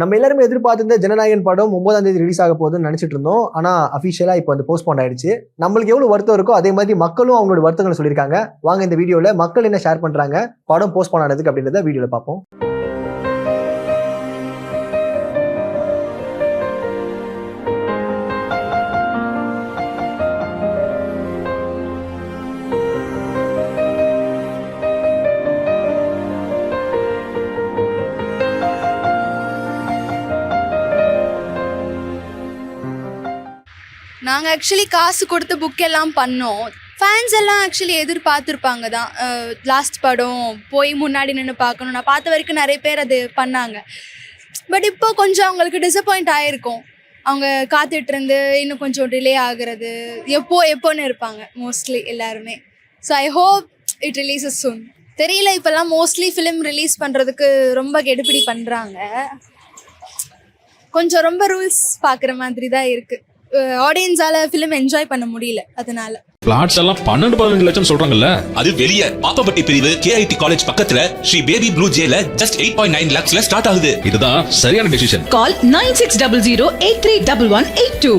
நம்ம எல்லாருமே எதிர்பார்த்திருந்த ஜனநாயகன் படம் 9ஆம் தேதி ரிலீஸ் ஆக போகுதுன்னு நினைச்சிட்டு இருந்தோம். ஆனா அபிஷியலா இப்போ வந்து போஸ்ட்போன் ஆயிடுச்சு. நம்மளுக்கு எவ்வளவு வருத்தம் இருக்கோ அதே மாதிரி மக்களும் அவங்களோட வருத்தங்களை சொல்லியிருக்காங்க. வாங்க இந்த வீடியோல மக்கள் என்ன ஷேர் பண்றாங்க படம் போஸ்ட்போன் ஆனதுக்கு அப்படின்றத வீடியோல பார்ப்போம். நாங்கள் ஆக்சுவலி காசு கொடுத்து புக் எல்லாம் பண்ணோம். ஃபேன்ஸ் எல்லாம் ஆக்சுவலி எதிர்பார்த்துருப்பாங்க தான். லாஸ்ட் படம் போய் முன்னாடி நின்று பார்க்கணும். நான் பார்த்த வரைக்கும் நிறைய பேர் அது பண்ணாங்க. பட் இப்போ கொஞ்சம் அவங்களுக்கு டிசப்பாயிண்ட் ஆகிருக்கும். அவங்க காத்துட்டு இருந்து இன்னும் கொஞ்சம் டிலே ஆகுறது எப்போன்னு இருப்பாங்க மோஸ்ட்லி எல்லாருமே. So I hope it releases soon. தெரியல, இப்போல்லாம் மோஸ்ட்லி ஃபிலிம் ரிலீஸ் பண்ணுறதுக்கு ரொம்ப கெடுபிடி பண்ணுறாங்க. கொஞ்சம் ரொம்ப ரூல்ஸ் பார்க்குற மாதிரி தான் இருக்குது. ஆடியன்ஸால ஃபிலிம் என்ஜாய் பண்ண முடியல. அதனால பிளாட்ஸ் எல்லாம் 12-15 லட்சம் சொல்றாங்கல்ல. அது வெளிய பாப்பப்பட்டி பிரிவு KIT காலேஜ் பக்கத்துல ஸ்ரீ பேபி ப்ளூ ஜேல just 8.9 lakhsல ஸ்டார்ட் ஆகுது. இதுதான் சரியான டிசிஷன். Call 9600 831182.